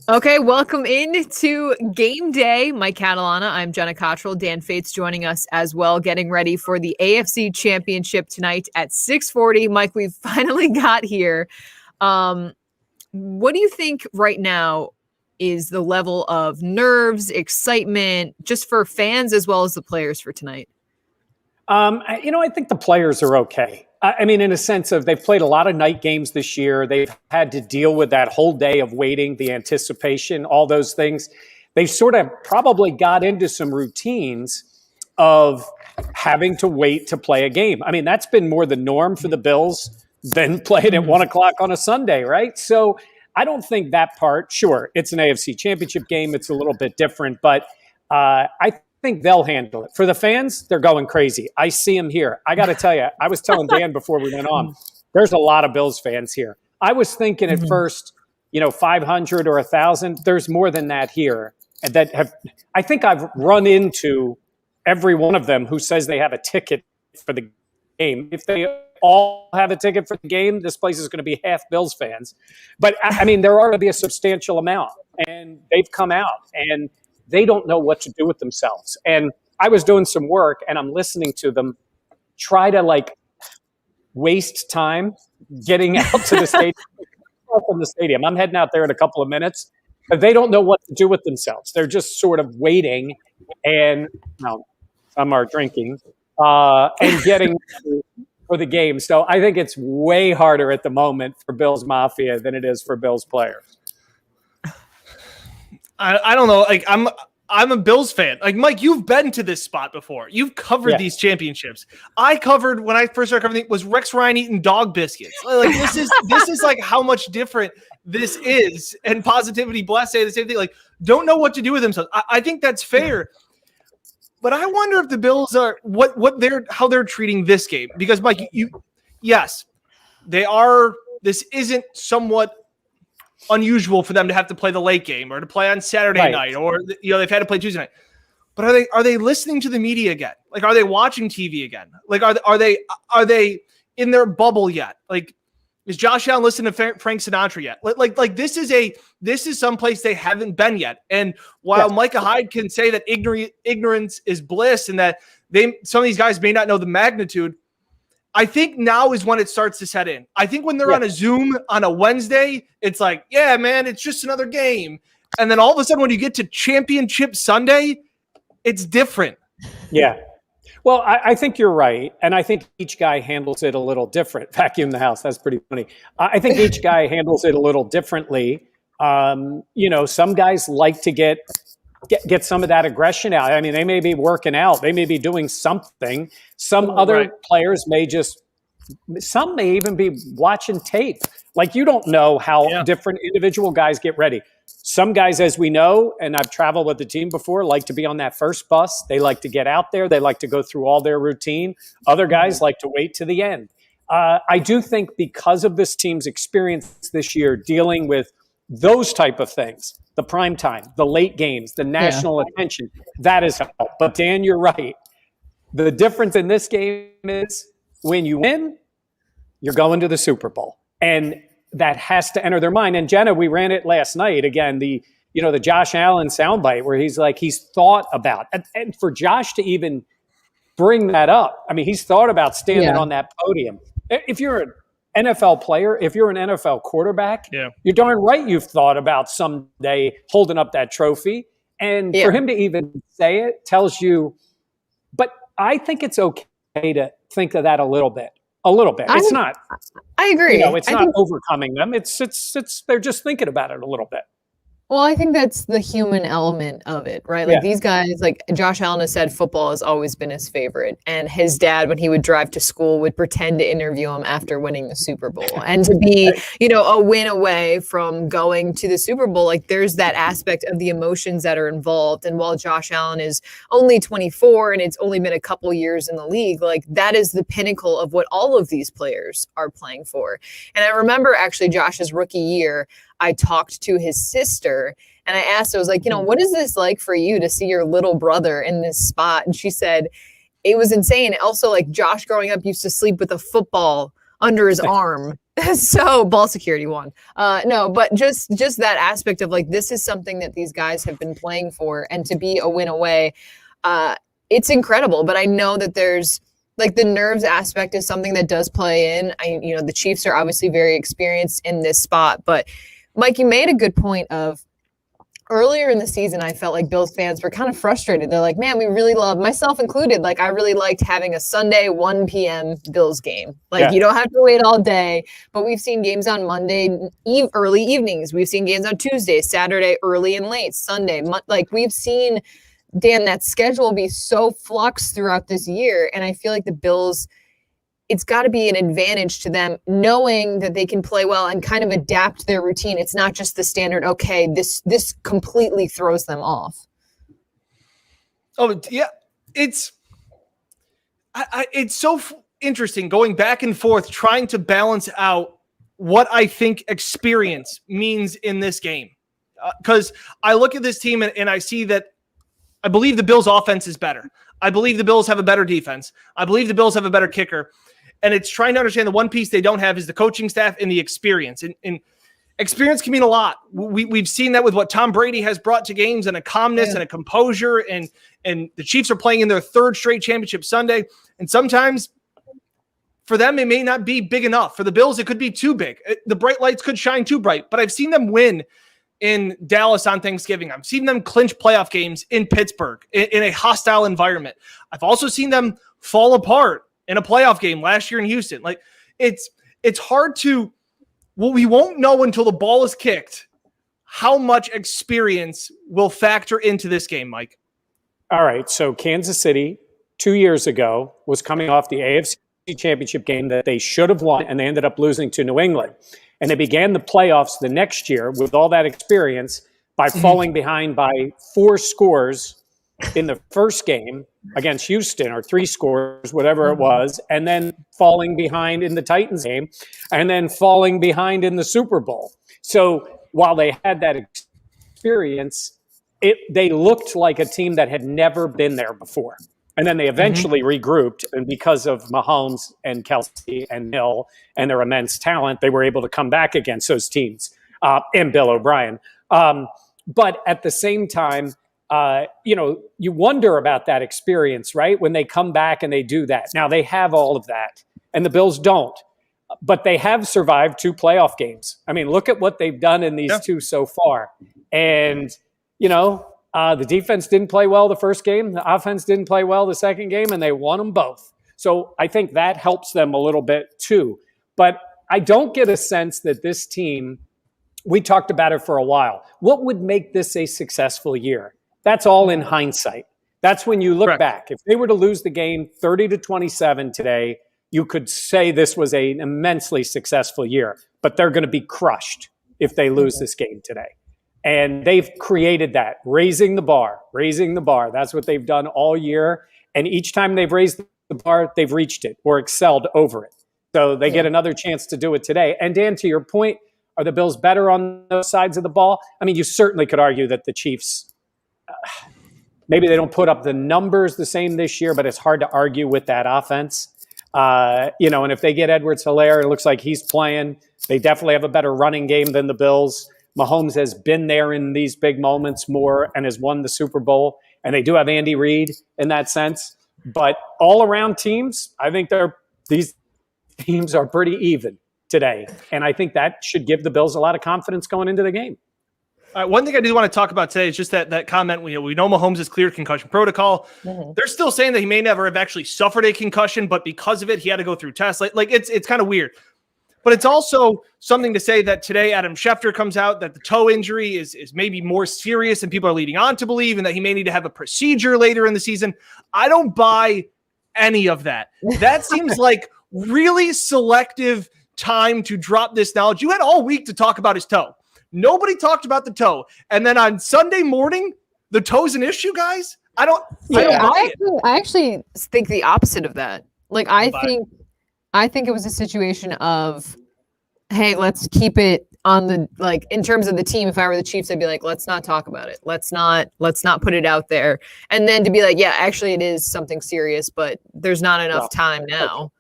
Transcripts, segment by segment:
Okay, welcome in to Game Day. Mike Catalana, I'm Jenna Cottrell. Dan Fetes joining us as well, getting ready for the AFC Championship tonight at 6:40. Mike, we've finally got here. What do you think right now is the level of nerves, excitement, just for fans as well as the players for tonight? I think the players are okay. I mean, in a sense of they've played a lot of night games this year. They've had to deal with that whole day of waiting, the anticipation, all those things. They sort of probably got into some routines of having to wait to play a game. I mean, that's been more the norm for the Bills than playing at 1 o'clock on a Sunday, right? So I don't think that sure, it's an AFC Championship game. It's a little bit different, but I think they'll handle it. For the fans, they're going crazy. I see them here. I got to tell you, I was telling Dan before we went on, there's a lot of Bills fans here. I was thinking at first, 500 or 1,000. There's more than that here. And I think I've run into every one of them who says they have a ticket for the game. If they all have a ticket for the game, this place is going to be half Bills fans. But I mean, there ought to be a substantial amount, and they've come out and they don't know what to do with themselves. And I was doing some work and I'm listening to them try to waste time getting out to the stadium. From the stadium. I'm heading out there in a couple of minutes, but they don't know what to do with themselves. They're just sort of waiting and some are drinking and getting for the game. So I think it's way harder at the moment for Bills Mafia than it is for Bills players. I don't know. I'm a Bills fan. Mike, you've been to this spot before. You've covered these championships. I covered when I first started covering it was Rex Ryan eating dog biscuits. This is how much different this is. And Positivity Blast say the same thing. Don't know what to do with themselves. I think that's fair. But I wonder if the Bills are how they're treating this game, because Mike, yes, they are. This isn't somewhat unusual for them to have to play the late game or to play on Saturday night, or they've had to play Tuesday night. But are they listening to the media again? Are they watching TV again? Are they in their bubble yet? Is Josh Allen listening to Frank Sinatra yet? This is someplace they haven't been yet. And while Micah Hyde can say that ignorance is bliss and that some of these guys may not know the magnitude, I think now is when it starts to set in. I think when they're on a Zoom on a Wednesday, it's yeah, man, it's just another game. And then all of a sudden when you get to Championship Sunday, it's different. Yeah. Well, I think you're right. And I think each guy handles it a little different. Vacuum the house. That's pretty funny. I think each guy handles it a little differently. Some guys like to get some of that aggression out. I mean, they may be working out. They may be doing something. Some other players some may even be watching tape. You don't know how different individual guys get ready. Some guys, as we know, and I've traveled with the team before, like to be on that first bus. They like to get out there. They like to go through all their routine. Other guys like to wait to the end. I do think because of this team's experience this year dealing with those type of things, the prime time, the late games, the national attention, that is helpful. But Dan, you're right. The difference in this game is when you win, you're going to the Super Bowl. And that has to enter their mind. And Jenna, we ran it last night. Again, the Josh Allen soundbite where he's thought about, and for Josh to even bring that up, I mean, he's thought about standing on that podium. If you're an NFL player, if you're an NFL quarterback, you're darn right you've thought about someday holding up that trophy. And for him to even say it tells you, but I think it's okay to think of that a little bit. It's not. I agree. It's not overcoming them. It's they're just thinking about it a little bit. Well, I think that's the human element of it, right? These guys, Josh Allen has said football has always been his favorite. And his dad, when he would drive to school, would pretend to interview him after winning the Super Bowl. And to be, a win away from going to the Super Bowl, there's that aspect of the emotions that are involved. And while Josh Allen is only 24 and it's only been a couple years in the league, that is the pinnacle of what all of these players are playing for. And I remember actually Josh's rookie year, I talked to his sister and I asked her, I was what is this like for you to see your little brother in this spot? And she said, it was insane. Also, Josh growing up used to sleep with a football under his arm So ball security won. No, but just that aspect of like, this is something that these guys have been playing for, and to be a win away, it's incredible. But I know that there's like the nerves aspect is something that does play in. The Chiefs are obviously very experienced in this spot, but Mike, you made a good point of earlier in the season, I felt like Bills fans were kind of frustrated. They're like, man, we really love, myself included, like I really liked having a Sunday 1 p.m. Bills game. Like you don't have to wait all day, but we've seen games on Monday early evenings. We've seen games on Tuesday, Saturday, early and late, Sunday. Like we've seen, Dan, that schedule be so flux throughout this year. And I feel like the Bills, it's got to be an advantage to them knowing that they can play well and kind of adapt their routine. It's not just the standard, okay, this completely throws them off. Oh, yeah. It's so interesting going back and forth, trying to balance out what I think experience means in this game. Because I look at this team and I see that I believe the Bills' offense is better. I believe the Bills have a better defense. I believe the Bills have a better kicker. And it's trying to understand the one piece they don't have is the coaching staff and the experience. And experience can mean a lot. We've seen that with what Tom Brady has brought to games, and a calmness and a composure. And the Chiefs are playing in their third straight championship Sunday. And sometimes for them, it may not be big enough. For the Bills, it could be too big. The bright lights could shine too bright. But I've seen them win in Dallas on Thanksgiving. I've seen them clinch playoff games in Pittsburgh in a hostile environment. I've also seen them fall apart in a playoff game last year in Houston. Like it's hard to, we won't know until the ball is kicked how much experience will factor into this game, Mike. All right. So Kansas City 2 years ago was coming off the AFC Championship game that they should have won, and they ended up losing to New England. And they began the playoffs the next year with all that experience by falling behind by 4 scores in the first game against Houston, or 3 scores, whatever it was, and then falling behind in the Titans game, and then falling behind in the Super Bowl. So while they had that experience, they looked like a team that had never been there before. And then they eventually regrouped, and because of Mahomes and Kelsey and Hill and their immense talent, they were able to come back against those teams, and Bill O'Brien. But at the same time, you wonder about that experience, right? When they come back and they do that. Now, they have all of that, and the Bills don't. But they have survived 2 playoff games. I mean, look at what they've done in these 2 so far. And, the defense didn't play well the first game. The offense didn't play well the second game, and they won them both. So I think that helps them a little bit too. But I don't get a sense that this team, we talked about it for a while. What would make this a successful year? That's all in hindsight. That's when you look back. If they were to lose the game 30-27 today, you could say this was an immensely successful year. But they're going to be crushed if they lose this game today. And they've created that, raising the bar. That's what they've done all year. And each time they've raised the bar, they've reached it or excelled over it. So they get another chance to do it today. And Dan, to your point, are the Bills better on those sides of the ball? I mean, you certainly could argue that the Chiefs, maybe they don't put up the numbers the same this year, but it's hard to argue with that offense. And if they get Edwards-Helaire, it looks like he's playing. They definitely have a better running game than the Bills. Mahomes has been there in these big moments more and has won the Super Bowl. And they do have Andy Reid in that sense. But all around teams, I think these teams are pretty even today. And I think that should give the Bills a lot of confidence going into the game. All right, one thing I do want to talk about today is just that comment. We know Mahomes has cleared concussion protocol. They're still saying that he may never have actually suffered a concussion, but because of it, he had to go through tests. Like it's kind of weird. But it's also something to say that today Adam Schefter comes out that the toe injury is maybe more serious than people are leading on to believe, and that he may need to have a procedure later in the season. I don't buy any of that. That seems like really selective time to drop this knowledge. You had all week to talk about his toe. Nobody talked about the toe. And then on Sunday morning, the toe's an issue, guys? I actually think the opposite of that. Like, I think it was a situation of, hey, let's keep it on the, like, in terms of the team. If I were the Chiefs, I'd be like, let's not talk about it. Let's not put it out there. And then to be like, yeah, actually it is something serious, but there's not enough time now.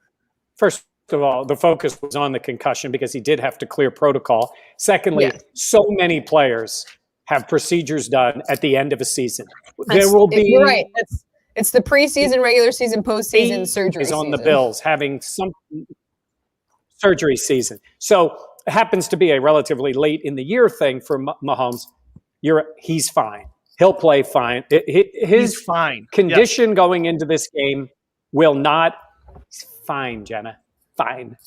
First of all, the focus was on the concussion because he did have to clear protocol. Secondly, so many players have procedures done at the end of a season. There will be you're right. It's the preseason, regular season, postseason surgery is on the Bills having some surgery season. So it happens to be a relatively late in the year thing for Mahomes. He's fine. He'll play fine. His condition going into this game will not. Fine, Jenna. Fine.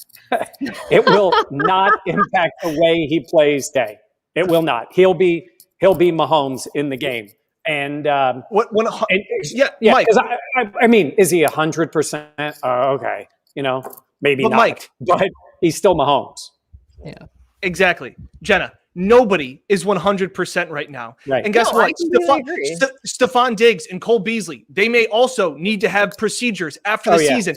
It will not impact the way he plays today. It will not. He'll be Mahomes in the game. And Mike. I mean, is he 100%? Okay, maybe not. Mike, but he's still Mahomes. Yeah, exactly, Jenna. Nobody is 100% right now. Right. And guess what? Stephon Diggs and Cole Beasley, they may also need to have procedures after the season.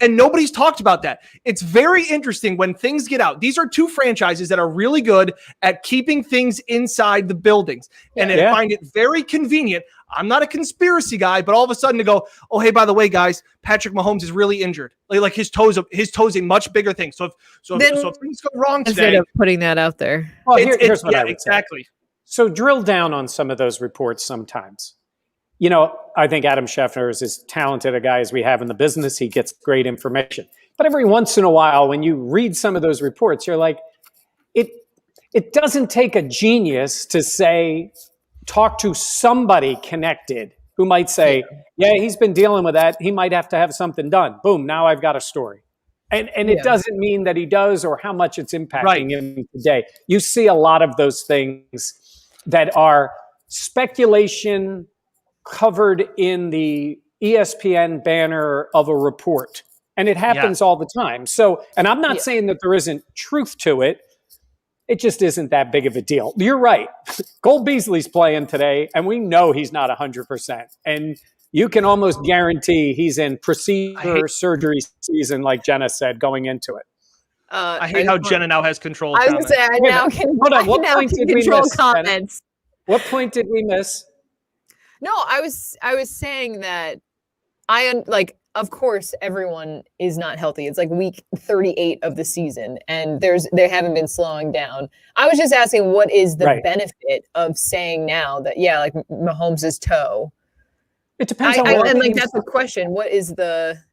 And nobody's talked about that. It's very interesting when things get out. These are two franchises that are really good at keeping things inside the buildings. And I find it very convenient. I'm not a conspiracy guy, but all of a sudden to go, oh, hey, by the way, guys, Patrick Mahomes is really injured. Like his toe's a much bigger thing. So if things go wrong today, instead of putting that out there. Well, here's what I would say. So drill down on some of those reports sometimes. I think Adam Schefter is as talented a guy as we have in the business. He gets great information. But every once in a while, when you read some of those reports, you're like, it doesn't take a genius to talk to somebody connected who might say, he's been dealing with that. He might have to have something done. Boom, now I've got a story. And it doesn't mean that he does or how much it's impacting him today. You see a lot of those things that are speculation covered in the ESPN banner of a report. And it happens all the time. So, and I'm not saying that there isn't truth to it. It just isn't that big of a deal. You're right. Cole Beasley's playing today, and we know he's not 100%. And you can almost guarantee he's in surgery season, like Jenna said, going into it. I hate how Jenna now has control. I was going to say, I now can control comments. What point did we miss? No, I was saying that of course, everyone is not healthy. It's like week 38 of the season, and they haven't been slowing down. I was just asking, what is the benefit of saying now that, like Mahomes' toe? It depends on what. And that's the question. What is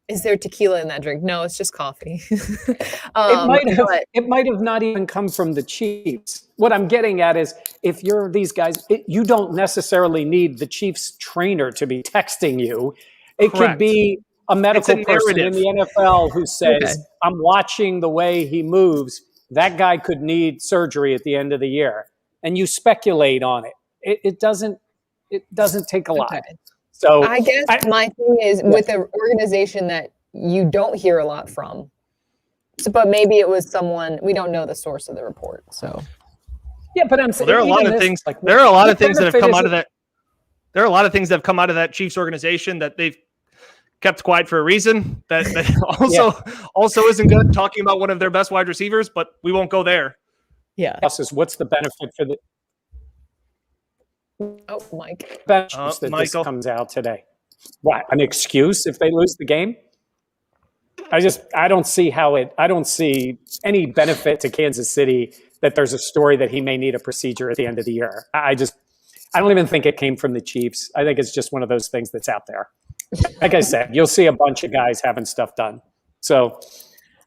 is there tequila in that drink? No, it's just coffee. It might have not even come from the Chiefs. What I'm getting at is, if you're these guys, you don't necessarily need the Chiefs trainer to be texting you. It could be a medical person in the NFL who says, I'm watching the way he moves. That guy could need surgery at the end of the year. And you speculate on it. It doesn't take a lot. So I guess my thing is with an organization that you don't hear a lot from. But maybe it was someone, we don't know the source of the report. So but I'm saying there are a lot of things. There are a lot of things that have come out of that. There are a lot of things that have come out of that Chiefs organization that they've kept quiet for a reason. That also isn't good. Talking about one of their best wide receivers, but we won't go there. Yeah. What's the benefit for the? Oh, Mike. This comes out today. What, an excuse if they lose the game? I don't see any benefit to Kansas City that there's a story that he may need a procedure at the end of the year. I don't even think it came from the Chiefs. I think it's just one of those things that's out there. Like I said, you'll see a bunch of guys having stuff done. So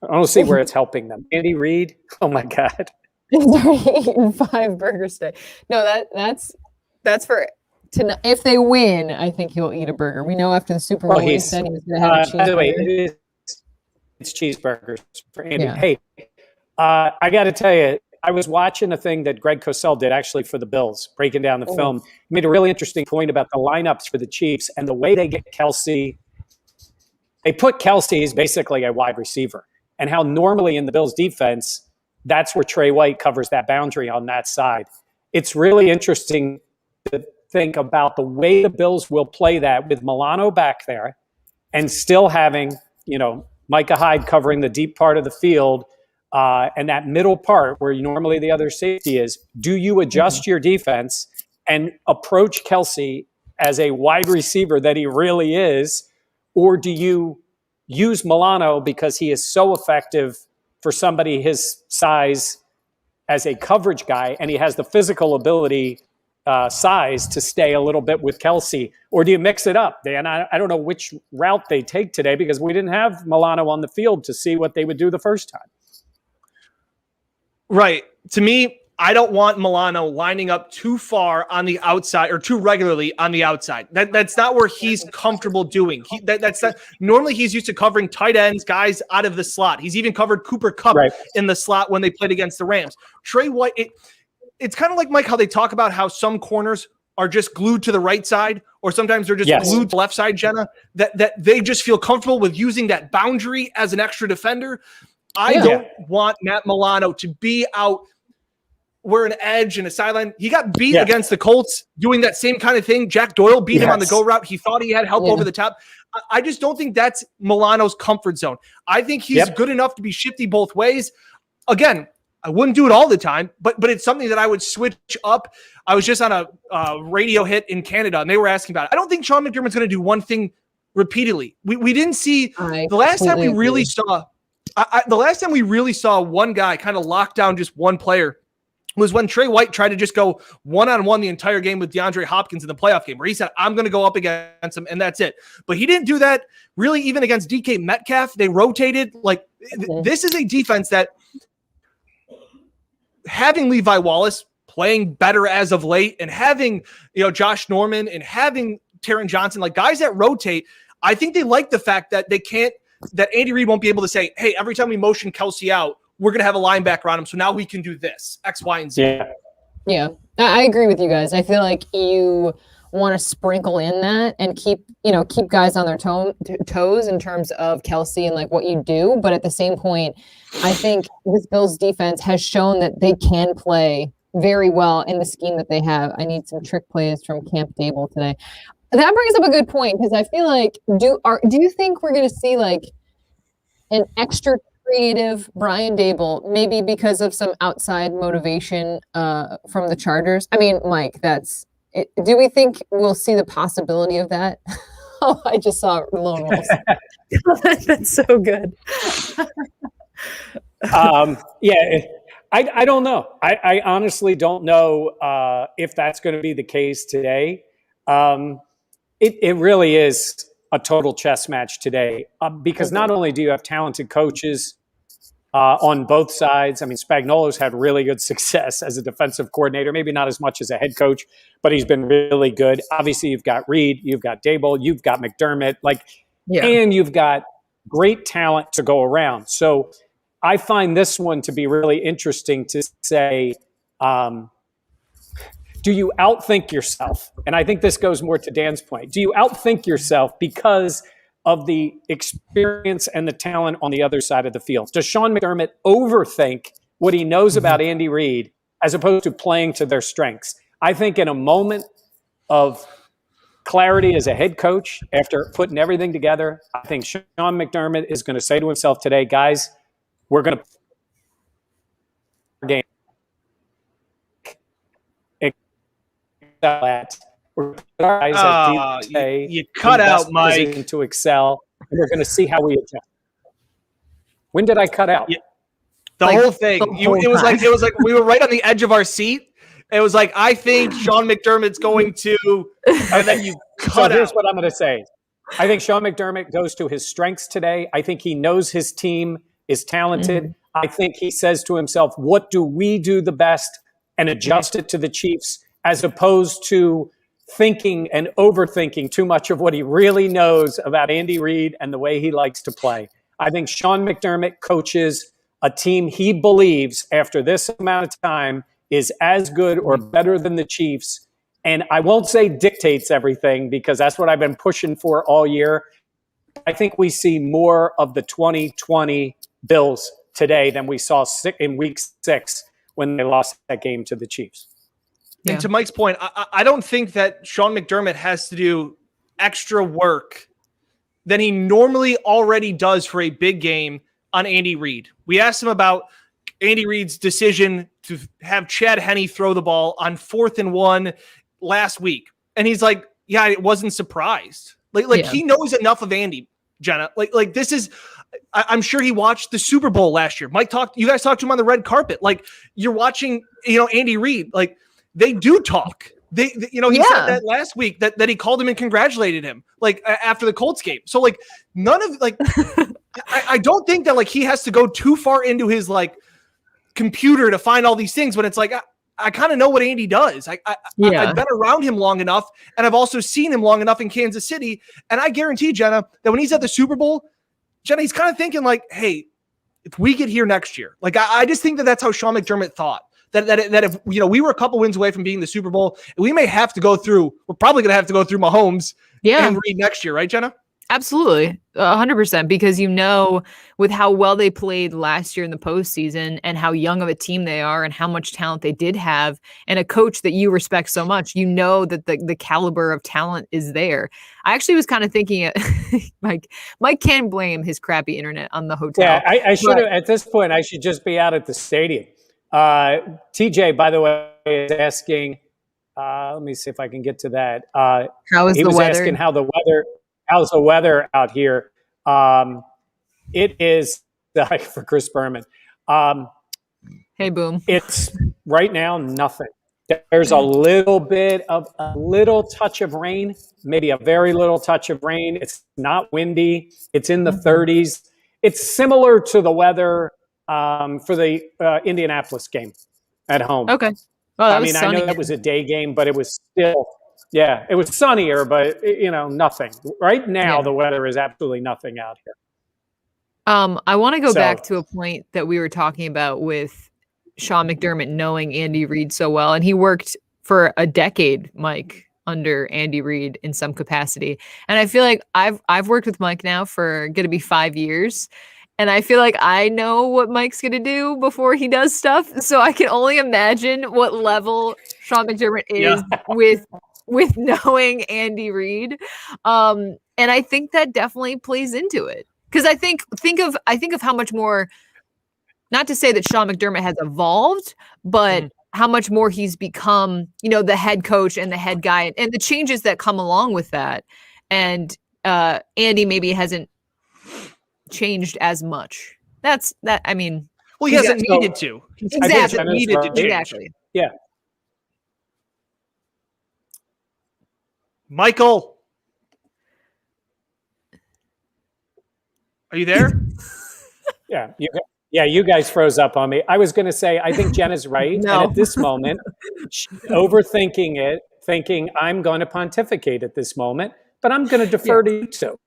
I don't see where it's helping them. Andy Reid, oh my God. Eating 5 burgers today. No, that's for tonight. If they win, I think he'll eat a burger. We know after the Super Bowl he said he was going to have a cheeseburger. By the way, it's cheeseburgers for Andy. Yeah. Hey, I got to tell you, I was watching a thing that Greg Cosell did actually for the Bills, breaking down the film. He made a really interesting point about the lineups for the Chiefs and the way they get Kelsey. They put Kelsey as basically a wide receiver, and how normally in the Bills defense, that's where Trey White covers that boundary on that side. It's really interesting to think about the way the Bills will play that with Milano back there and still having, Micah Hyde covering the deep part of the field. And that middle part where normally the other safety is, do you adjust your defense and approach Kelsey as a wide receiver that he really is, or do you use Milano because he is so effective for somebody his size as a coverage guy, and he has the physical ability, size to stay a little bit with Kelsey? Or do you mix it up, Dan? I don't know which route they take today because we didn't have Milano on the field to see what they would do the first time. Right. To me, I don't want Milano lining up too far on the outside or too regularly on the outside. That's not where he's comfortable doing. That's not. Normally, he's used to covering tight ends, guys out of the slot. He's even covered Cooper Kupp in the slot when they played against the Rams. Trey White, it's kind of like, Mike, how they talk about how some corners are just glued to the right side, or sometimes they're just glued to the left side, Jenna, that they just feel comfortable with using that boundary as an extra defender. I don't want Matt Milano to be out where an edge and a sideline. He got beat against the Colts doing that same kind of thing. Jack Doyle beat him on the go route. He thought he had help over the top. I just don't think that's Milano's comfort zone. I think he's good enough to be shifty both ways. Again, I wouldn't do it all the time, but it's something that I would switch up. I was just on a radio hit in Canada, and they were asking about it. I don't think Sean McDermott's going to do one thing repeatedly. We didn't see the last time we really saw the last time we really saw one guy kind of lock down just one player was when Trey White tried to just go one-on-one the entire game with DeAndre Hopkins in the playoff game, where he said, I'm going to go up against him, and that's it. But he didn't do that really even against DK Metcalf. They rotated. Like, this is a defense that, having Levi Wallace playing better as of late, and having, Josh Norman and having Taron Johnson, like guys that rotate, I think they like the fact that that Andy Reid won't be able to say, hey, every time we motion Kelsey out, we're going to have a linebacker on him, so now we can do this, X, Y, and Z. Yeah, I agree with you guys. I feel like you want to sprinkle in that and keep guys on their toes in terms of Kelsey and like what you do. But at the same point, I think this Bills defense has shown that they can play very well in the scheme that they have. I need some trick plays from Camp Dable today. That brings up a good point, because I feel like, do you think we're going to see like an extra creative Brian Dable, maybe because of some outside motivation from the Chargers? I mean, Mike, that's it. Do we think we'll see the possibility of that? Oh, I just saw Lone Wolf. That's so good. I don't know. I honestly don't know if that's going to be the case today. It really is a total chess match today, because not only do you have talented coaches on both sides. I mean, Spagnuolo's had really good success as a defensive coordinator, maybe not as much as a head coach, but he's been really good. Obviously, you've got Reid, you've got Dable, you've got McDermott, and you've got great talent to go around. So I find this one to be really interesting to say, do you outthink yourself? And I think this goes more to Dan's point. Do you outthink yourself because of the experience and the talent on the other side of the field? Does Sean McDermott overthink what he knows about Andy Reid as opposed to playing to their strengths? I think in a moment of clarity as a head coach, after putting everything together, I think Sean McDermott is going to say to himself today, guys, we're going to game. We're our eyes at you cut out, Mike, to excel, and we're going to see how we adjust. When did I cut out? Yeah. The whole thing. It was like we were right on the edge of our seat. It was like, I think Sean McDermott's going to, and then you cut out. Here's what I'm going to say. I think Sean McDermott goes to his strengths today. I think he knows his team is talented. Mm-hmm. I think he says to himself, what do we do the best, and adjust it to the Chiefs, as opposed to thinking and overthinking too much of what he really knows about Andy Reid and the way he likes to play. I think Sean McDermott coaches a team he believes, after this amount of time, is as good or better than the Chiefs. And I won't say dictates everything, because that's what I've been pushing for all year. I think we see more of the 2020 Bills today than we saw in week 6 when they lost that game to the Chiefs. And to Mike's point, I don't think that Sean McDermott has to do extra work than he normally already does for a big game on Andy Reid. We asked him about Andy Reid's decision to have Chad Henne throw the ball on 4th and 1 last week. And he's like, yeah, I wasn't surprised. He knows enough of Andy Jenna. Like this is, I'm sure he watched the Super Bowl last year. You guys talked to him on the red carpet. Like you're watching, Andy Reid, like they do talk. He said that last week that he called him and congratulated him like after the Colts game. So like none of like, I don't think that like he has to go too far into his like computer to find all these things, but it's like, I kind of know what Andy does. I've been around him long enough, and I've also seen him long enough in Kansas City. And I guarantee, Jenna, that when he's at the Super Bowl, Jenna, he's kind of thinking like, hey, if we get here next year, like I just think that's how Sean McDermott thought. That if we were a couple wins away from being the Super Bowl, we may have to go through. We're probably going to have to go through Mahomes and Reid next year, right, Jenna? Absolutely, 100%. Because with how well they played last year in the postseason, and how young of a team they are, and how much talent they did have, and a coach that you respect so much, that the caliber of talent is there. I actually was kind of thinking, Mike can't blame his crappy internet on the hotel. Yeah, I should have at this point. I should just be out at the stadium. TJ, by the way, is asking. Let me see if I can get to that. How is the weather? He was asking how's the weather out here. It is for Chris Berman. Hey, boom. It's right now nothing. There's a little touch of rain, maybe a very little touch of rain. It's not windy. It's in the 30s. It's similar to the weather for the Indianapolis game at home. Okay. Well, I know that was a day game, but it was still, it was sunnier, but nothing. Right now, the weather is absolutely nothing out here. I want to go back to a point that we were talking about with Sean McDermott knowing Andy Reid so well, and he worked for a decade, Mike, under Andy Reid in some capacity. And I feel like I've worked with Mike now for going to be 5 years. And I feel like I know what Mike's going to do before he does stuff. So I can only imagine what level Sean McDermott is with knowing Andy Reid. And I think that definitely plays into it. Because I think of how much more, not to say that Sean McDermott has evolved, but how much more he's become, the head coach and the head guy, and the changes that come along with that. And Andy maybe hasn't changed as much. That's that. I mean, well, he hasn't needed to. Exactly. Needed to change. Exactly. Yeah. Michael, are you there? You guys froze up on me. I was going to say, I think Jenna's right. No. And at this moment, overthinking it, thinking I'm going to pontificate at this moment, but I'm going to defer to you two.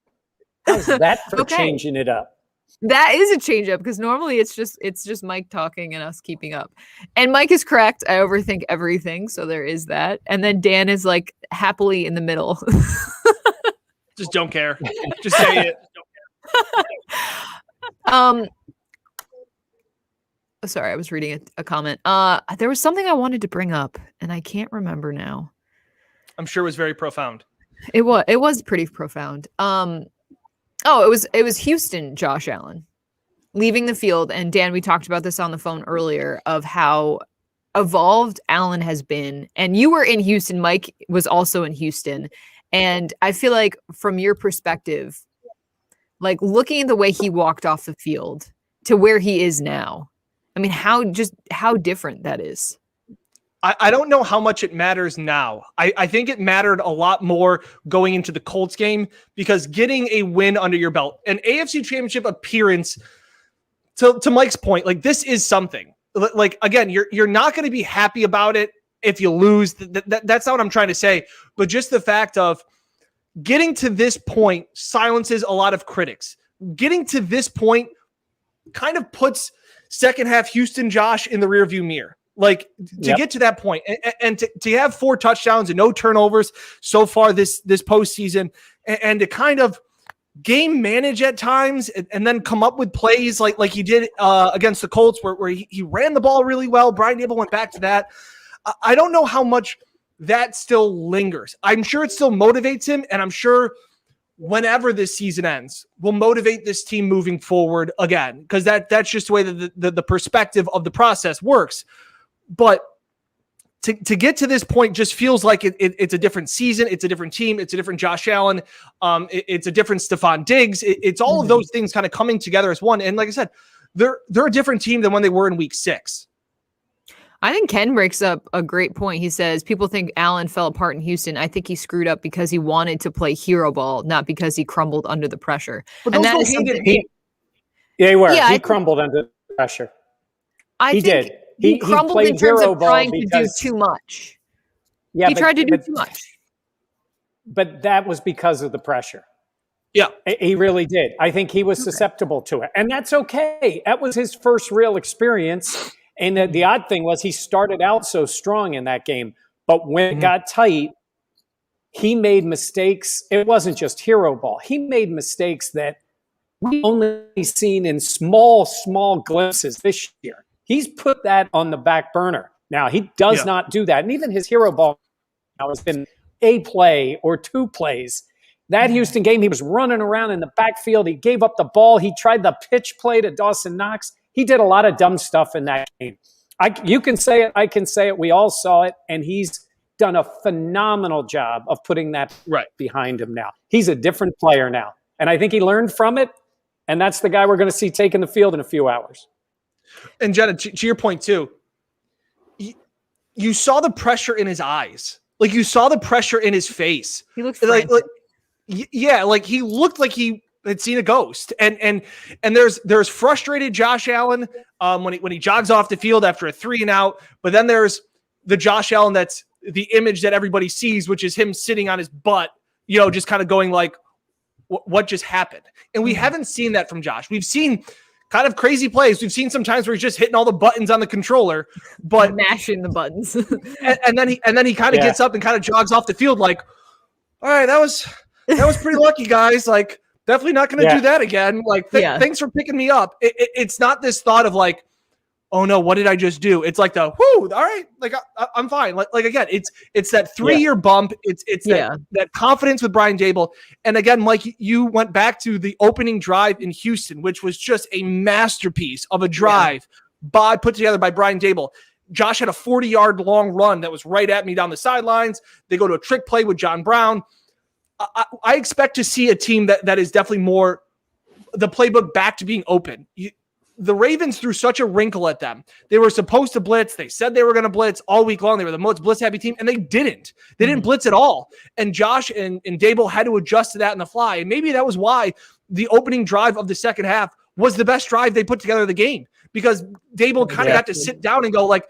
How's that for changing it up? That is a change up, because normally it's just Mike talking and us keeping up. And Mike is correct. I overthink everything. So there is that. And then Dan is like happily in the middle. Just don't care. Just say it. Don't care. Sorry, I was reading a comment. There was something I wanted to bring up and I can't remember now. I'm sure it was very profound. It was pretty profound. It was Houston, Josh Allen leaving the field. And Dan, we talked about this on the phone earlier of how evolved Allen has been. And you were in Houston. Mike was also in Houston. And I feel like from your perspective, like looking at the way he walked off the field to where he is now, I mean, how different that is. I don't know how much it matters now. I think it mattered a lot more going into the Colts game, because getting a win under your belt, an AFC Championship appearance, to Mike's point, like this is something. Like, again, you're not going to be happy about it if you lose. That's not what I'm trying to say. But just the fact of getting to this point silences a lot of critics. Getting to this point kind of puts second half Houston Josh in the rearview mirror. Like to get to that point and to have 4 touchdowns and no turnovers so far this postseason, and to kind of game manage at times and then come up with plays like he did against the Colts where he ran the ball really well. Brian Dable went back to that. I don't know how much that still lingers. I'm sure it still motivates him, and I'm sure whenever this season ends will motivate this team moving forward again, because that's just the way that the perspective of the process works. But to get to this point just feels like it's a different season. It's a different team. It's a different Josh Allen. It's a different Stephon Diggs. It's all of those things kind of coming together as one. And like I said, they're a different team than when they were in week 6. I think Ken breaks up a great point. He says, people think Allen fell apart in Houston. I think he screwed up because he wanted to play hero ball, not because he crumbled under the pressure. But and that is he crumbled under the pressure. He did. He crumbled in terms of trying to do too much. Yeah, he tried to do too much. But that was because of the pressure. Yeah. He really did. I think he was susceptible to it. And that's okay. That was his first real experience. And the odd thing was he started out so strong in that game. But when it got tight, he made mistakes. It wasn't just hero ball. He made mistakes that we've only seen in small glimpses this year. He's put that on the back burner. Now, he does not do that. And even his hero ball now has been a play or 2 plays. That Houston game, he was running around in the backfield. He gave up the ball. He tried the pitch play to Dawson Knox. He did a lot of dumb stuff in that game. You can say it. I can say it. We all saw it. And he's done a phenomenal job of putting that behind him now. He's a different player now. And I think he learned from it. And that's the guy we're going to see taking the field in a few hours. And Jenna, to your point too, you saw the pressure in his eyes. Like you saw the pressure in his face. He looks like he looked like he had seen a ghost. And there's frustrated Josh Allen when he jogs off the field after a 3-and-out. But then there's the Josh Allen that's the image that everybody sees, which is him sitting on his butt, just kind of going like, what just happened? And we haven't seen that from Josh. We've seen kind of crazy plays. We've seen some times where he's just hitting all the buttons on the controller, but mashing the buttons. and then he kind of gets up and kind of jogs off the field like, all right, that was pretty lucky, guys. Like, definitely not going to do that again. Like, thanks for picking me up. It's not this thought of like, oh no, what did I just do? It's like the whoo, all right, like I'm fine. Like again, it's that 3-year bump. It's that confidence with Brian Daboll. And again, Mike, you went back to the opening drive in Houston, which was just a masterpiece of a drive put together by Brian Daboll. Josh had a 40-yard long run that was right at me down the sidelines. They go to a trick play with John Brown. I expect to see a team that is definitely more the playbook back to being open. The Ravens threw such a wrinkle at them. They were supposed to blitz. They said they were going to blitz all week long. They were the most blitz-happy team, and they didn't. They didn't blitz at all. And Josh and Daboll had to adjust to that in the fly. And maybe that was why the opening drive of the second half was the best drive they put together in the game, because Daboll kind of got to sit down and go like,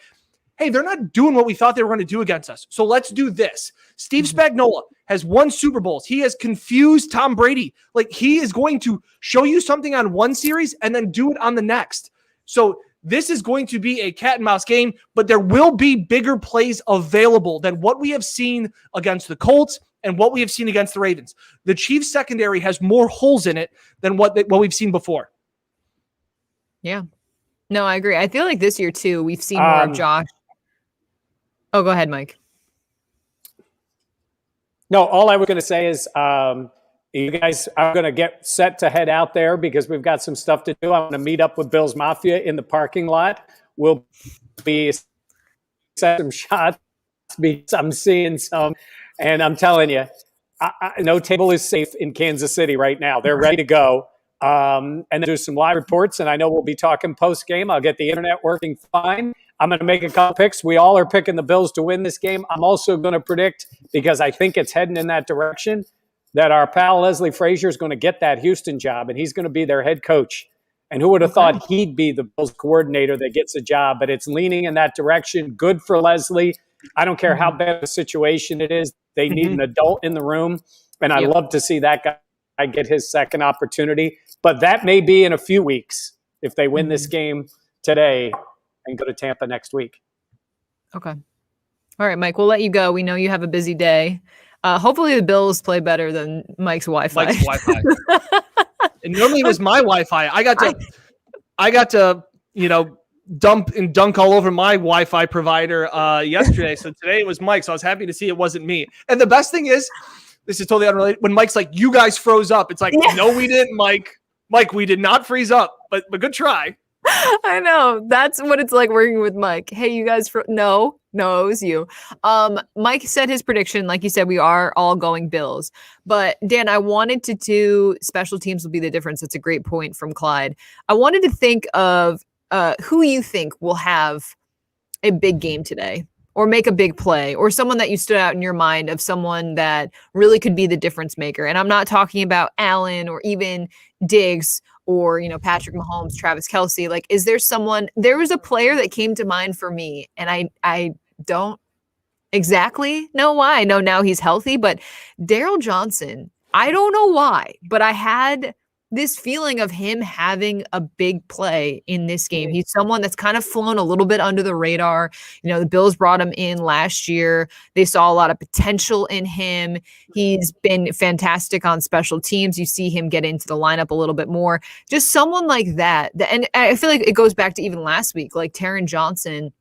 hey, they're not doing what we thought they were going to do against us. So let's do this. Steve Spagnuolo has won Super Bowls. He has confused Tom Brady. Like, he is going to show you something on one series and then do it on the next. So this is going to be a cat and mouse game, but there will be bigger plays available than what we have seen against the Colts and what we have seen against the Ravens. The Chiefs secondary has more holes in it than what we've seen before. Yeah. No, I agree. I feel like this year too, we've seen more of Josh. Oh, go ahead, Mike. No, all I was going to say is you guys are going to get set to head out there because we've got some stuff to do. I'm going to meet up with Bills Mafia in the parking lot. We'll be some shots because I'm seeing some. And I'm telling you, no table is safe in Kansas City right now. They're ready to go. And there's some live reports, and I know we'll be talking post-game. I'll get the internet working fine. I'm going to make a couple picks. We all are picking the Bills to win this game. I'm also going to predict, because I think it's heading in that direction, that our pal Leslie Frazier is going to get that Houston job, and he's going to be their head coach. And who would have thought he'd be the Bills coordinator that gets a job? But it's leaning in that direction. Good for Leslie. I don't care how bad a situation it is. They need an adult in the room, and I love to see that guy get his second opportunity. But that may be in a few weeks if they win this game today and go to Tampa next week. Okay. All right, Mike, we'll let you go. We know you have a busy day. Hopefully the Bills play better than Mike's Wi-Fi. And normally it was my Wi-Fi. I got to, dump and dunk all over my Wi-Fi provider yesterday. So today it was Mike. So I was happy to see it wasn't me. And the best thing is, this is totally unrelated. When Mike's like, you guys froze up. It's like, no, we didn't, Mike. Mike, we did not freeze up, but good try. I know. That's what it's like working with Mike. Hey, you guys, no, it was you. Mike said his prediction. Like you said, we are all going Bills. But Dan, I wanted to do special teams will be the difference. That's a great point from Clyde. I wanted to think of who you think will have a big game today or make a big play, or someone that you stood out in your mind of someone that really could be the difference maker. And I'm not talking about Allen or even Diggs or, Patrick Mahomes, Travis Kelce. Like, is there someone, there was a player that came to mind for me, and I don't exactly know why. I know now he's healthy, but Daryl Johnson, I don't know why, but I had this feeling of him having a big play in this game. He's someone that's kind of flown a little bit under the radar. The Bills brought him in last year. They saw a lot of potential in him. He's been fantastic on special teams. You see him get into the lineup a little bit more. Just someone like that. And I feel like it goes back to even last week, like Taron Johnson.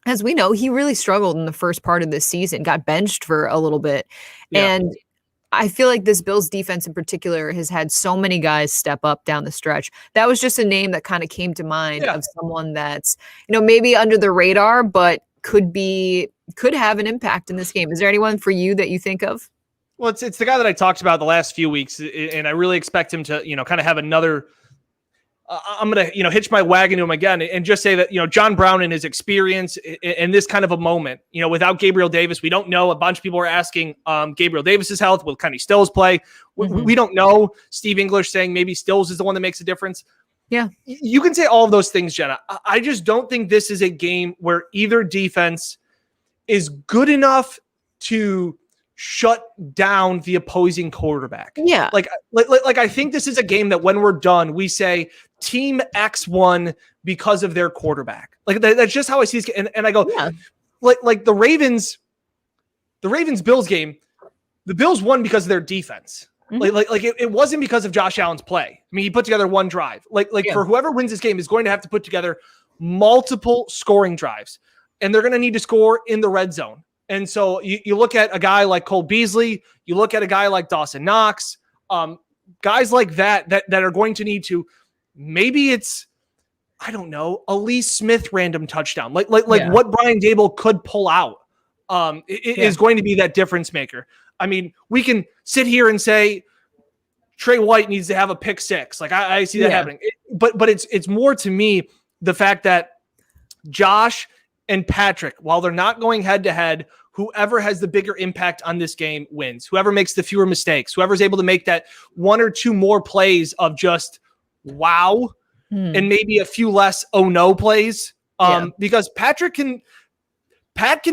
As we know, he really struggled in the first part of this season, got benched for a little bit. Yeah. And I feel like this Bills defense in particular has had so many guys step up down the stretch. That was just a name that kind of came to mind of someone that's, maybe under the radar, but could have an impact in this game. Is there anyone for you that you think of? Well, it's the guy that I talked about the last few weeks, and I really expect him to, kind of have another. I'm going to, hitch my wagon to him again and just say that, John Brown and his experience in this kind of a moment, without Gabriel Davis, we don't know. A bunch of people are asking Gabriel Davis's health. Will Kenny Stills play? We don't know. Steve English saying maybe Stills is the one that makes a difference. Yeah. You can say all of those things, Jenna. I just don't think this is a game where either defense is good enough to shut down the opposing quarterback. Yeah. Like I think this is a game that when we're done, we say team X won because of their quarterback. Like that's just how I see this. And I go, like the Ravens Bills game, the Bills won because of their defense. Mm-hmm. It wasn't because of Josh Allen's play. I mean, he put together one drive. For whoever wins this game is going to have to put together multiple scoring drives, and they're going to need to score in the red zone. And so you look at a guy like Cole Beasley, you look at a guy like Dawson Knox, guys like that are going to need to, maybe it's, I don't know, a Lee Smith random touchdown, like what Brian Dable could pull out is going to be that difference maker. I mean, we can sit here and say Trey White needs to have a pick six. Like I see that happening, but it's more to me the fact that Josh and Patrick, while they're not going head to head, whoever has the bigger impact on this game wins. Whoever makes the fewer mistakes, whoever's able to make that one or two more plays of just wow, and maybe a few less oh no plays. Because Pat can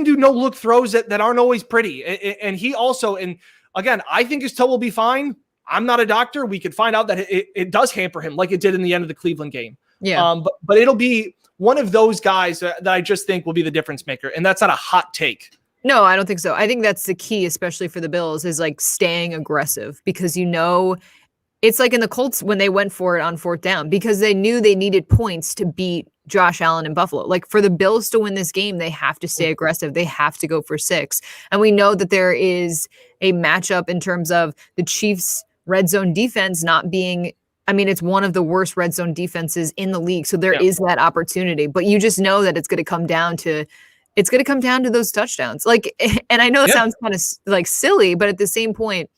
do no look throws that aren't always pretty. And he also, and again, I think his toe will be fine. I'm not a doctor. We could find out that it does hamper him like it did in the end of the Cleveland game. Yeah. But it'll be one of those guys that I just think will be the difference maker. And that's not a hot take. No, I don't think so. I think that's the key, especially for the Bills, is like staying aggressive, because it's like in the Colts when they went for it on fourth down, because they knew they needed points to beat Josh Allen in Buffalo. Like for the Bills to win this game, they have to stay aggressive. They have to go for 6. And we know that there is a matchup in terms of the Chiefs' red zone defense not being, it's one of the worst red zone defenses in the league. So there is that opportunity, but you just know that it's going to come down to those touchdowns. Like, and I know it sounds kind of like silly, but at the same point,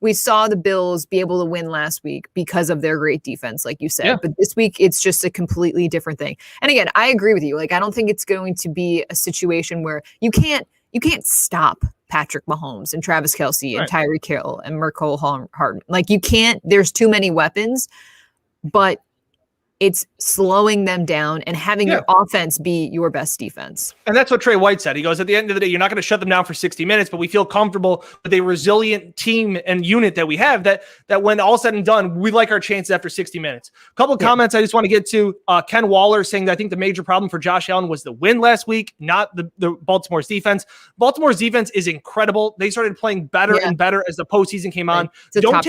we saw the Bills be able to win last week because of their great defense, like you said. Yeah. But this week, it's just a completely different thing. And again, I agree with you. Like, I don't think it's going to be a situation where you can't stop Patrick Mahomes and Travis Kelce and Tyreek Hill and Mecole Hardman. Like, you can't. There's too many weapons, but it's slowing them down and having your offense be your best defense. And that's what Trey White said. He goes, at the end of the day, you're not going to shut them down for 60 minutes, but we feel comfortable with a resilient team and unit that we have that when all said and done, we like our chances after 60 minutes. A couple of comments I just want to get to. Ken Waller saying that I think the major problem for Josh Allen was the win last week, not the Baltimore's defense. Baltimore's defense is incredible. They started playing better and better as the postseason came on. Don't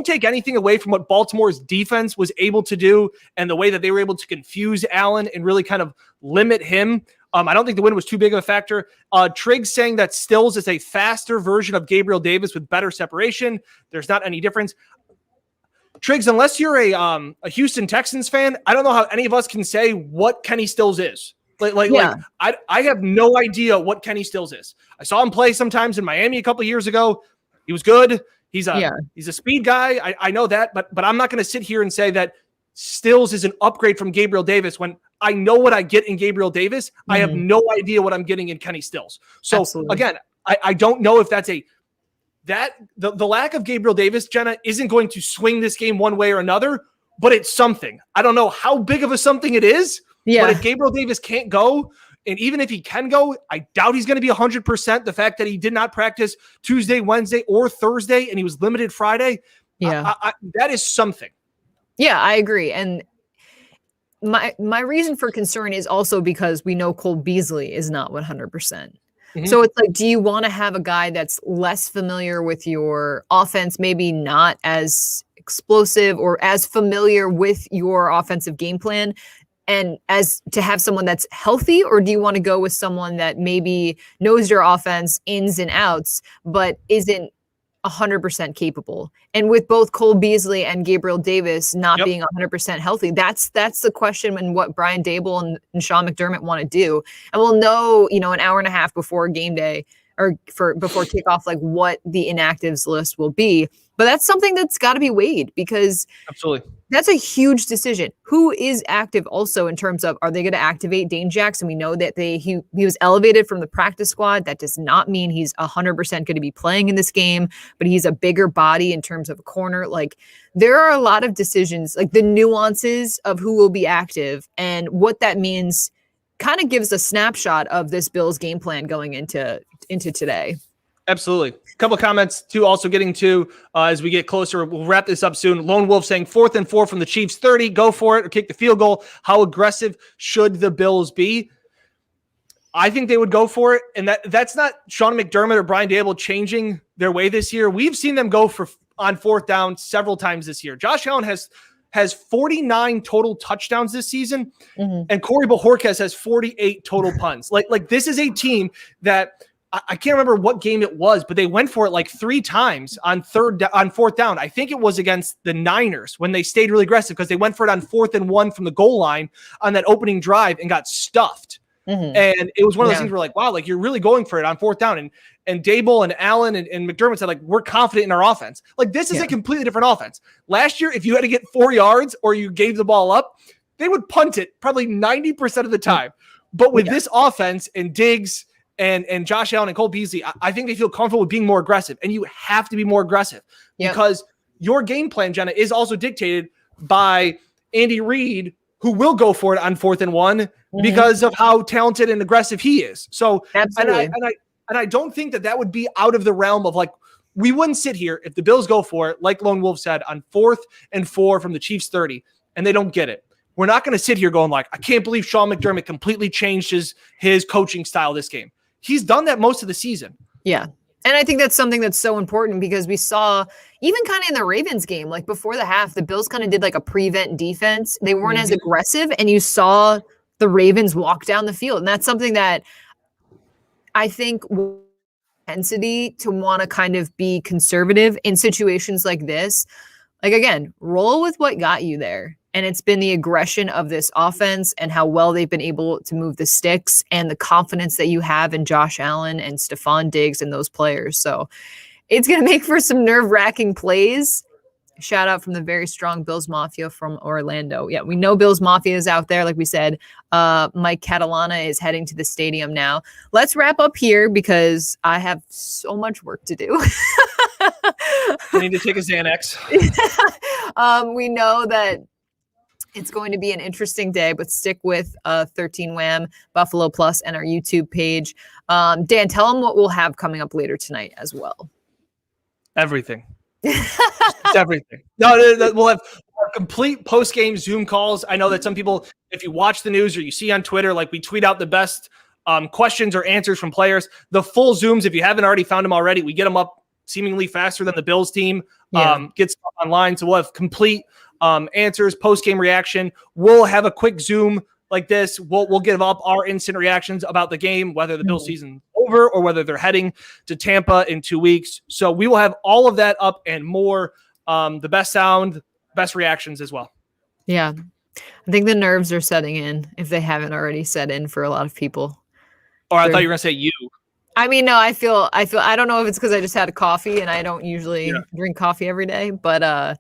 take anything away from what Baltimore's defense was able to do and the way that they were able to confuse Allen and really kind of limit him. I don't think the win was too big of a factor. Triggs saying that Stills is a faster version of Gabriel Davis with better separation. There's not any difference. Triggs, unless you're a Houston Texans fan, I don't know how any of us can say what Kenny Stills is. I have no idea what Kenny Stills is. I saw him play sometimes in Miami a couple of years ago. He was good. He's a speed guy. I know that, but I'm not going to sit here and say that Stills is an upgrade from Gabriel Davis when I know what I get in Gabriel Davis. I have no idea what I'm getting in Kenny Stills. So again, I don't know if that's the lack of Gabriel Davis, Jenna, isn't going to swing this game one way or another, but it's something. I don't know how big of a something it is, but if Gabriel Davis can't go, and even if he can go, I doubt he's going to be 100%. The fact that he did not practice Tuesday, Wednesday, or Thursday, and he was limited Friday, that is something. Yeah, I agree. And my reason for concern is also because we know Cole Beasley is not 100%. So it's like, do you want to have a guy that's less familiar with your offense, maybe not as explosive or as familiar with your offensive game plan, and as to have someone that's healthy? Or do you want to go with someone that maybe knows your offense ins and outs, but isn't 100% capable? And with both Cole Beasley and Gabriel Davis not being 100% healthy, that's the question, and what Brian Daboll and Sean McDermott want to do. And we'll know, an hour and a half before game day or before kickoff, like what the inactives list will be. But that's something that's got to be weighed, because absolutely that's a huge decision. Who is active also in terms of, are they going to activate Dane Jackson? We know that he was elevated from the practice squad. That does not mean he's 100% going to be playing in this game, but he's a bigger body in terms of a corner. Like, there are a lot of decisions, like the nuances of who will be active and what that means kind of gives a snapshot of this Bills game plan going into today. Absolutely. A couple of comments too, also getting to as we get closer. We'll wrap this up soon. Lone Wolf saying 4th and 4 from the Chiefs 30. Go for it or kick the field goal. How aggressive should the Bills be? I think they would go for it. And that's not Sean McDermott or Brian Daboll changing their way this year. We've seen them go on 4th down several times this year. Josh Allen has 49 total touchdowns this season, and Corey Bojorquez has 48 total punts. Like this is a team that I can't remember what game it was, but they went for it like 3 times on 4th down. I think it was against the Niners when they stayed really aggressive, because they went for it on 4th and 1 from the goal line on that opening drive and got stuffed. And it was one of those things where, like, wow, like, you're really going for it on 4th down. And Daboll and Allen and McDermott said, like, we're confident in our offense. Like, this is a completely different offense. Last year, if you had to get 4 yards or you gave the ball up, they would punt it probably 90% of the time. But with this offense and Diggs and Josh Allen and Cole Beasley, I think they feel comfortable with being more aggressive. And you have to be more aggressive because your game plan, Jenna, is also dictated by Andy Reid, who will go for it on 4th and 1 because of how talented and aggressive he is. So, and I don't think that would be out of the realm of, like, we wouldn't sit here if the Bills go for it, like Lone Wolf said, on 4th and 4 from the Chiefs 30, and they don't get it. We're not going to sit here going like, I can't believe Sean McDermott completely changed his coaching style this game. He's done that most of the season. Yeah. And I think that's something that's so important, because we saw even kind of in the Ravens game, like before the half, the Bills kind of did like a prevent defense. They weren't as aggressive, and you saw the Ravens walk down the field. And that's something that I think intensity to want to kind of be conservative in situations like this. Like, again, roll with what got you there. And it's been the aggression of this offense and how well they've been able to move the sticks and the confidence that you have in Josh Allen and Stephon Diggs and those players. So it's going to make for some nerve-wracking plays. Shout out from the very strong Bills Mafia from Orlando. Yeah, we know Bills Mafia is out there. Like we said, Mike Catalana is heading to the stadium now. Let's wrap up here because I have so much work to do. We need to take a Xanax. We know that it's going to be an interesting day, but stick with 13 Wham, Buffalo Plus, and our YouTube page. Dan, tell them what we'll have coming up later tonight as well. Everything. It's everything. No, we'll have complete post-game Zoom calls. I know that some people, if you watch the news or you see on Twitter, like, we tweet out the best questions or answers from players. The full Zooms, if you haven't already found them already, we get them up seemingly faster than the Bills team gets online. So we'll have complete answers, post-game reaction. We'll have a quick Zoom like this. We'll give up our instant reactions about the game, whether the Bills season's over or whether they're heading to Tampa in 2 weeks. So we will have all of that up and more. The best sound, best reactions as well. Yeah. I think the nerves are setting in if they haven't already set in for a lot of people. Or I thought you were going to say you. I mean, no, I don't know if it's because I just had a coffee and I don't usually drink coffee every day, but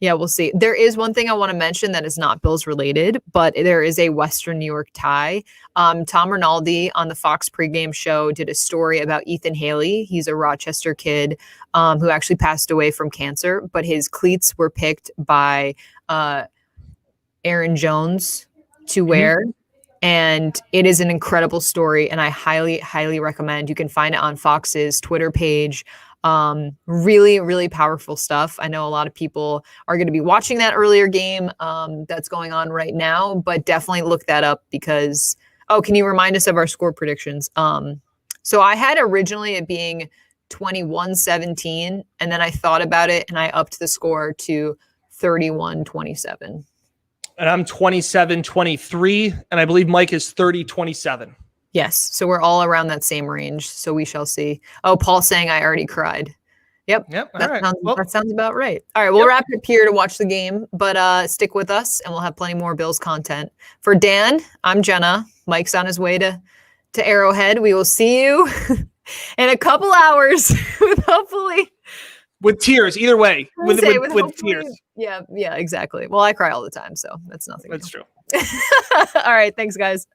yeah, we'll see. There is one thing I want to mention that is not Bills related, but there is a Western New York tie. Tom Rinaldi on the Fox pregame show did a story about Ethan Haley. He's a Rochester kid who actually passed away from cancer, but his cleats were picked by Aaron Jones to wear. And it is an incredible story, and I highly, highly recommend. You can find it on Fox's Twitter page. Really, really powerful stuff. I know a lot of people are going to be watching that earlier game that's going on right now, but definitely look that up because, can you remind us of our score predictions? So I had originally it being 21-17, and then I thought about it and I upped the score to 31-27. And I'm 27-23, and I believe Mike is 30-27. Yes, so we're all around that same range, so we shall see. Oh, Paul's saying I already cried. Yep, that sounds about right. All right, we'll wrap it up here to watch the game, but stick with us, and we'll have plenty more Bills content. For Dan, I'm Jenna. Mike's on his way to Arrowhead. We will see you in a couple hours with hopefully... With tears, either way. With tears. Yeah, exactly. Well, I cry all the time, so that's nothing. That's true. All right, thanks, guys.